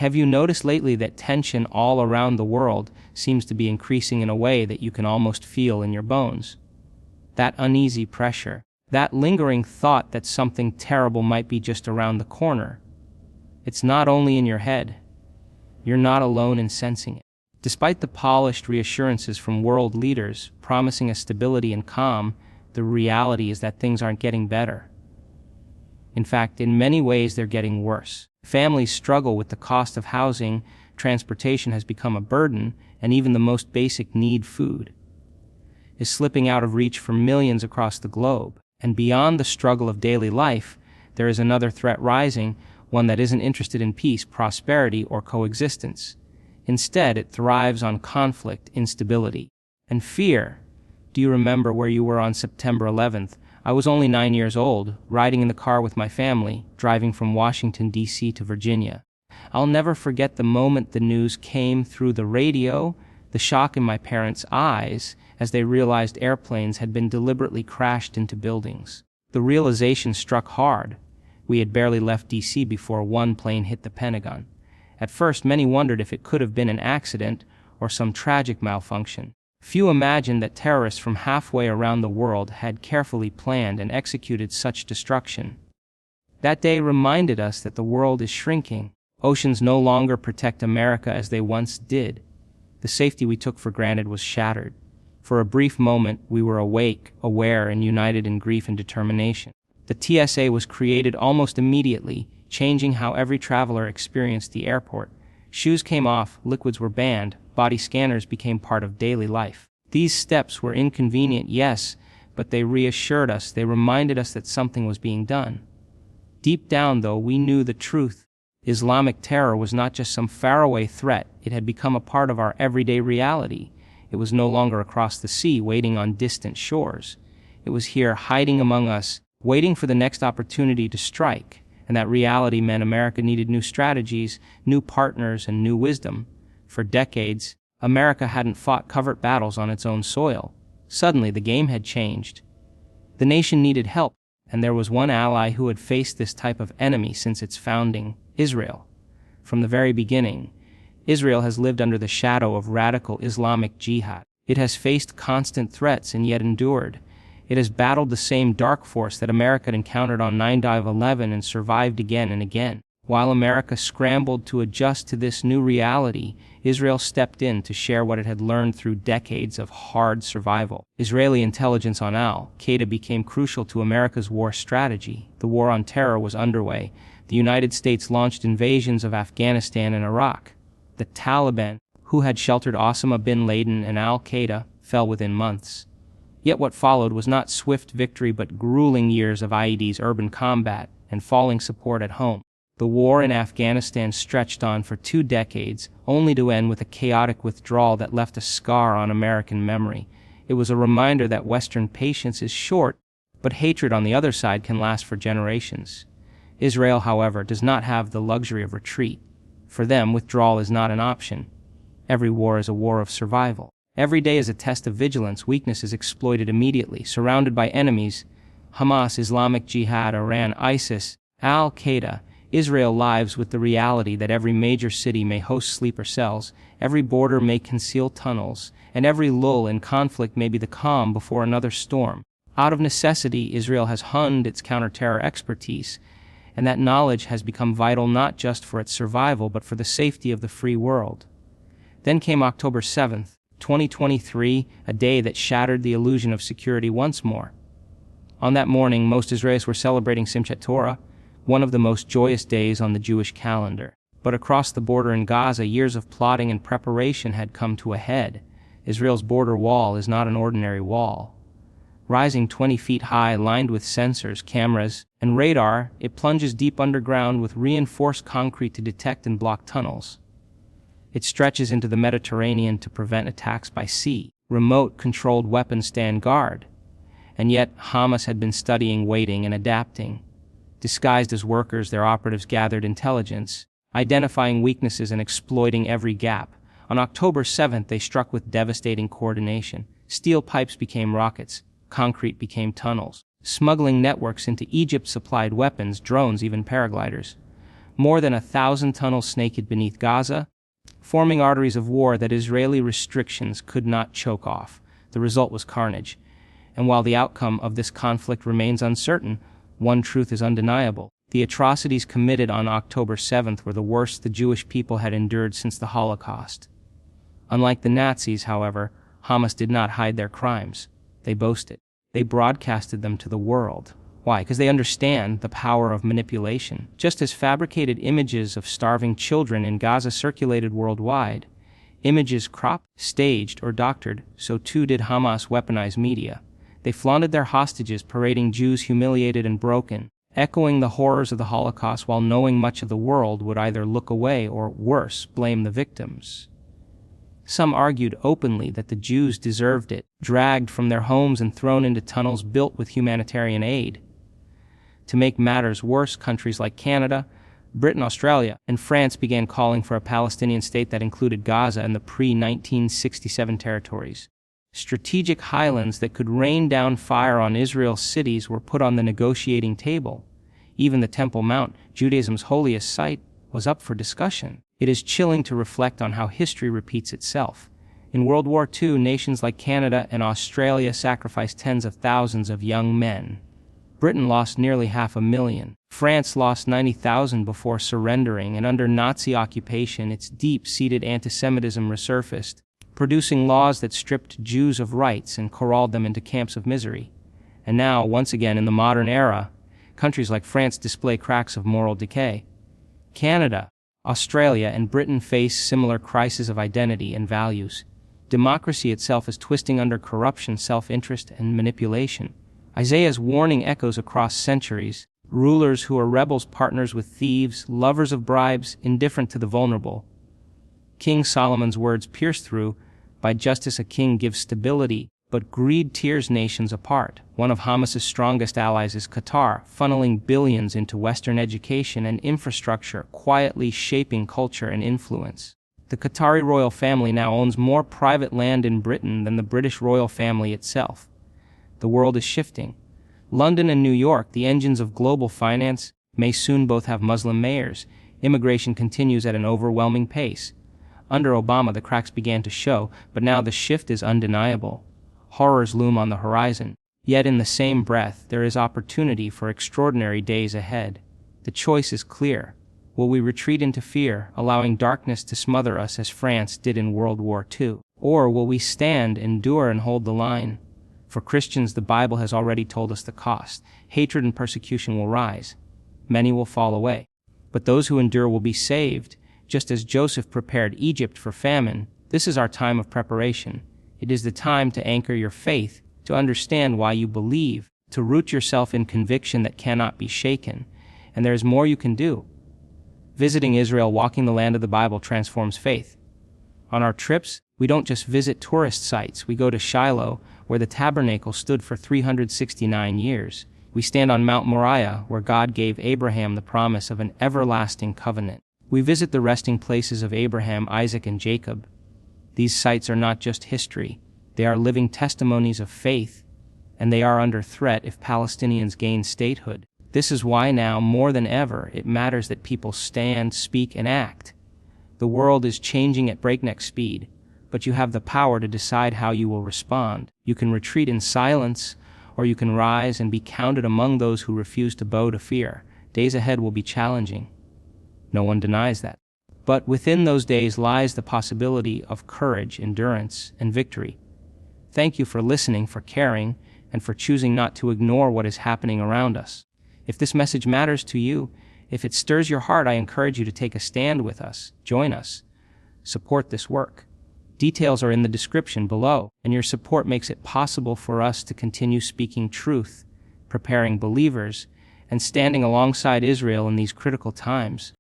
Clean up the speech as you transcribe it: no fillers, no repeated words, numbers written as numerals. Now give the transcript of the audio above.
Have you noticed lately that tension all around the world seems to be increasing in a way that you can almost feel in your bones? That uneasy pressure, that lingering thought that something terrible might be just around the corner. It's not only in your head. You're not alone in sensing it. Despite the polished reassurances from world leaders promising us stability and calm, the reality is that things aren't getting better. In fact, in many ways, they're getting worse. Families struggle with the cost of housing, transportation has become a burden, and even the most basic need, food, is slipping out of reach for millions across the globe. And beyond the struggle of daily life, there is another threat rising, one that isn't interested in peace, prosperity, or coexistence. Instead, it thrives on conflict, instability, and fear. Do you remember where you were on September 11th? I was only 9 years old, riding in the car with my family, driving from Washington, D.C. to Virginia. I'll never forget the moment the news came through the radio, the shock in my parents' eyes as they realized airplanes had been deliberately crashed into buildings. The realization struck hard. We had barely left D.C. before one plane hit the Pentagon. At first, many wondered if it could have been an accident or some tragic malfunction. Few imagined that terrorists from halfway around the world had carefully planned and executed such destruction. That day reminded us that the world is shrinking. Oceans no longer protect America as they once did. The safety we took for granted was shattered. For a brief moment, we were awake, aware, and united in grief and determination. The TSA was created almost immediately, changing how every traveler experienced the airport. Shoes came off, liquids were banned, body scanners became part of daily life. These steps were inconvenient, yes, but they reassured us, they reminded us that something was being done. Deep down, though, we knew the truth. Islamic terror was not just some faraway threat, it had become a part of our everyday reality. It was no longer across the sea, waiting on distant shores. It was here, hiding among us, waiting for the next opportunity to strike. And that reality meant America needed new strategies, new partners, and new wisdom. For decades, America hadn't fought covert battles on its own soil. Suddenly, the game had changed. The nation needed help, and there was one ally who had faced this type of enemy since its founding: Israel. From the very beginning, Israel has lived under the shadow of radical Islamic jihad. It has faced constant threats and yet endured. It has battled the same dark force that America had encountered on 9/11 and survived again and again. While America scrambled to adjust to this new reality, Israel stepped in to share what it had learned through decades of hard survival. Israeli intelligence on al-Qaeda became crucial to America's war strategy. The war on terror was underway. The United States launched invasions of Afghanistan and Iraq. The Taliban, who had sheltered Osama bin Laden and al-Qaeda, fell within months. Yet what followed was not swift victory but grueling years of IED's urban combat and falling support at home. The war in Afghanistan stretched on for 2 decades, only to end with a chaotic withdrawal that left a scar on American memory. It was a reminder that Western patience is short, but hatred on the other side can last for generations. Israel, however, does not have the luxury of retreat. For them, withdrawal is not an option. Every war is a war of survival. Every day is a test of vigilance. Weakness is exploited immediately. Surrounded by enemies, Hamas, Islamic Jihad, Iran, ISIS, al-Qaeda, Israel lives with the reality that every major city may host sleeper cells, every border may conceal tunnels, and every lull in conflict may be the calm before another storm. Out of necessity, Israel has honed its counter-terror expertise, and that knowledge has become vital not just for its survival but for the safety of the free world. Then came October 7th, 2023, a day that shattered the illusion of security once more. On that morning, most Israelis were celebrating Simchat Torah, one of the most joyous days on the Jewish calendar. But across the border in Gaza, years of plotting and preparation had come to a head. Israel's border wall is not an ordinary wall. Rising 20 feet high, lined with sensors, cameras, and radar, it plunges deep underground with reinforced concrete to detect and block tunnels. It stretches into the Mediterranean to prevent attacks by sea. Remote-controlled weapons stand guard. And yet, Hamas had been studying, waiting, and adapting. Disguised as workers, their operatives gathered intelligence, identifying weaknesses and exploiting every gap. On October 7th, they struck with devastating coordination. Steel pipes became rockets. Concrete became tunnels. Smuggling networks into Egypt supplied weapons, drones, even paragliders. More than 1,000 tunnels snaked beneath Gaza, forming arteries of war that Israeli restrictions could not choke off. The result was carnage. And while the outcome of this conflict remains uncertain, one truth is undeniable. The atrocities committed on October 7th were the worst the Jewish people had endured since the Holocaust. Unlike the Nazis, however, Hamas did not hide their crimes. They boasted. They broadcasted them to the world. Why? Because they understand the power of manipulation. Just as fabricated images of starving children in Gaza circulated worldwide, images cropped, staged, or doctored, so too did Hamas weaponize media. They flaunted their hostages, parading Jews humiliated and broken, echoing the horrors of the Holocaust while knowing much of the world would either look away or, worse, blame the victims. Some argued openly that the Jews deserved it, dragged from their homes and thrown into tunnels built with humanitarian aid. To make matters worse, countries like Canada, Britain, Australia, and France began calling for a Palestinian state that included Gaza and the pre-1967 territories. Strategic highlands that could rain down fire on Israel's cities were put on the negotiating table. Even the Temple Mount, Judaism's holiest site, was up for discussion. It is chilling to reflect on how history repeats itself. In World War II, nations like Canada and Australia sacrificed tens of thousands of young men. Britain lost nearly 500,000. France lost 90,000 before surrendering, and under Nazi occupation, its deep-seated antisemitism resurfaced, producing laws that stripped Jews of rights and corralled them into camps of misery. And now, once again in the modern era, countries like France display cracks of moral decay. Canada, Australia, and Britain face similar crises of identity and values. Democracy itself is twisting under corruption, self-interest, and manipulation. Isaiah's warning echoes across centuries. Rulers who are rebels, partners with thieves, lovers of bribes, indifferent to the vulnerable. King Solomon's words pierce through, "By justice a king gives stability, but greed tears nations apart." One of Hamas's strongest allies is Qatar, funneling billions into Western education and infrastructure, quietly shaping culture and influence. The Qatari royal family now owns more private land in Britain than the British royal family itself. The world is shifting. London and New York, the engines of global finance, may soon both have Muslim mayors. Immigration continues at an overwhelming pace. Under Obama, the cracks began to show, but now the shift is undeniable. Horrors loom on the horizon. Yet in the same breath, there is opportunity for extraordinary days ahead. The choice is clear. Will we retreat into fear, allowing darkness to smother us as France did in World War II? Or will we stand, endure, and hold the line? For Christians, the Bible has already told us the cost. Hatred and persecution will rise. Many will fall away. But those who endure will be saved. Just as Joseph prepared Egypt for famine, this is our time of preparation. It is the time to anchor your faith, to understand why you believe, to root yourself in conviction that cannot be shaken. And there is more you can do. Visiting Israel, walking the land of the Bible, transforms faith. On our trips, we don't just visit tourist sites. We go to Shiloh, where the tabernacle stood for 369 years. We stand on Mount Moriah, where God gave Abraham the promise of an everlasting covenant. We visit the resting places of Abraham, Isaac, and Jacob. These sites are not just history. They are living testimonies of faith, and they are under threat if Palestinians gain statehood. This is why now, more than ever, it matters that people stand, speak, and act. The world is changing at breakneck speed, but you have the power to decide how you will respond. You can retreat in silence, or you can rise and be counted among those who refuse to bow to fear. Days ahead will be challenging. No one denies that. But within those days lies the possibility of courage, endurance, and victory. Thank you for listening, for caring, and for choosing not to ignore what is happening around us. If this message matters to you, if it stirs your heart, I encourage you to take a stand with us. Join us. Support this work. Details are in the description below, and your support makes it possible for us to continue speaking truth, preparing believers, and standing alongside Israel in these critical times.